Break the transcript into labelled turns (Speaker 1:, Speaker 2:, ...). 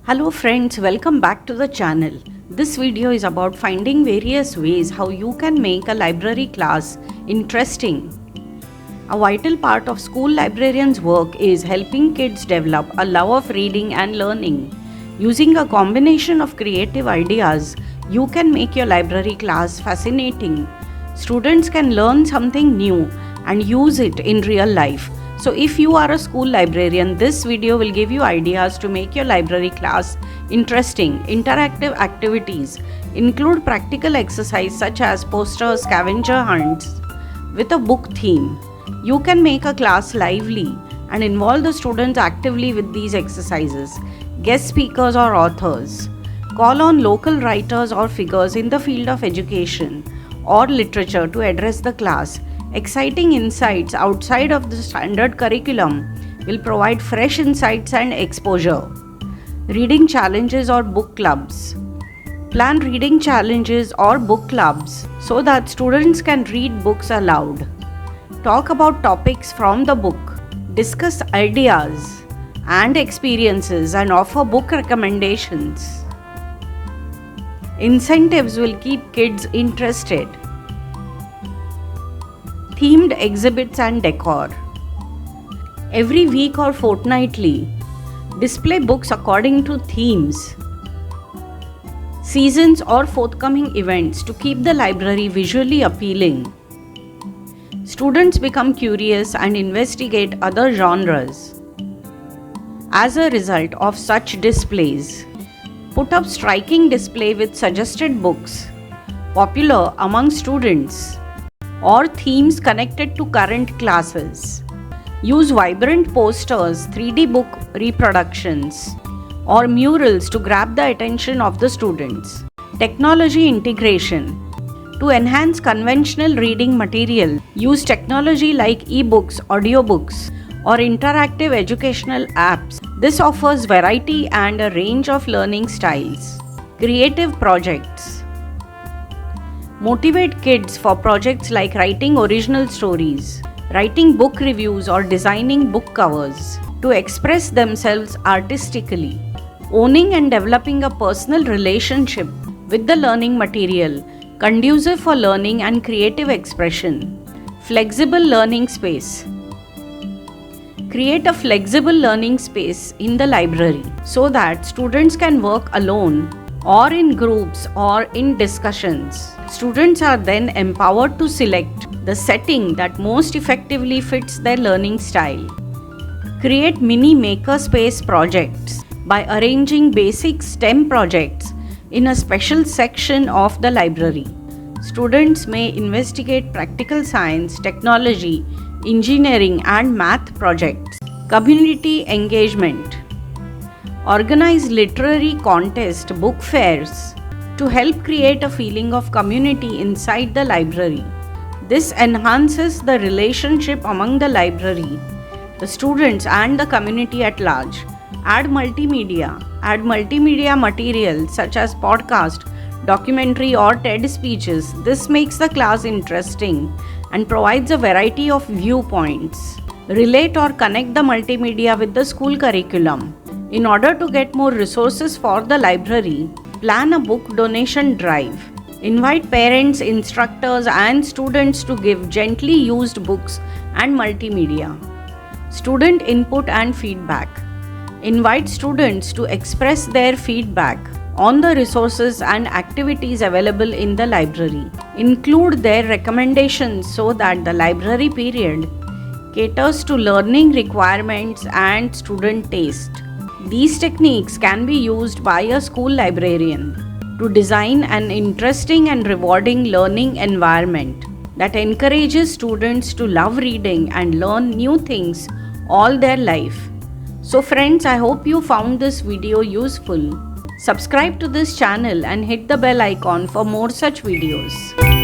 Speaker 1: Hello friends, welcome back to the channel. This video is about finding various ways how you can make a library class interesting. A vital part of school librarians' work is helping kids develop a love of reading and learning. Using a combination of creative ideas, you can make your library class fascinating. Students can learn something new and use it in real life. So if you are a school librarian, this video will give you ideas to make your library class interesting. Interactive activities include practical exercise such as poster scavenger hunts with a book theme. You can make a class lively and involve the students actively with these exercises. Guest speakers or authors. Call on local writers or figures in the field of education or literature to address the class. Exciting insights outside of the standard curriculum will provide fresh insights and exposure. Reading challenges or book clubs. Plan reading challenges or book clubs so that students can read books aloud. Talk about topics from the book. Discuss ideas and experiences and offer book recommendations. Incentives will keep kids interested. Themed exhibits and decor. Every week or fortnightly, display books according to themes, seasons or forthcoming events to keep the library visually appealing. Students become curious and investigate other genres. As a result of such displays, put up striking display with suggested books popular among students or themes connected to current classes. Use vibrant posters, 3D book reproductions, or murals to grab the attention of the students. Technology integration. To enhance conventional reading material, use technology like e-books, audiobooks, or interactive educational apps. This offers variety and a range of learning styles. Creative projects. Motivate kids for projects like writing original stories, writing book reviews, or designing book covers to express themselves artistically. Owning and developing a personal relationship with the learning material, conducive for learning and creative expression. Flexible learning space. Create a flexible learning space in the library so that students can work alone or in groups or in discussions. Students are then empowered to select the setting that most effectively fits their learning style. Create mini makerspace projects by arranging basic STEM projects in a special section of the library. Students may investigate practical science, technology, engineering, and math projects. Community engagement. Organize literary contests, book fairs to help create a feeling of community inside the library. This enhances the relationship among the library, the students, and the community at large. Add multimedia material such as podcast, documentary, or TED speeches. This makes the class interesting and provides a variety of viewpoints. Relate or connect the multimedia with the school curriculum. In order to get more resources for the library, plan a book donation drive. Invite parents, instructors, and students to give gently used books and multimedia. Student input and feedback. Invite students to express their feedback on the resources and activities available in the library. Include their recommendations so that the library period caters to learning requirements and student taste. These techniques can be used by a school librarian to design an interesting and rewarding learning environment that encourages students to love reading and learn new things all their life. So friends, I hope you found this video useful. Subscribe to this channel and hit the bell icon for more such videos.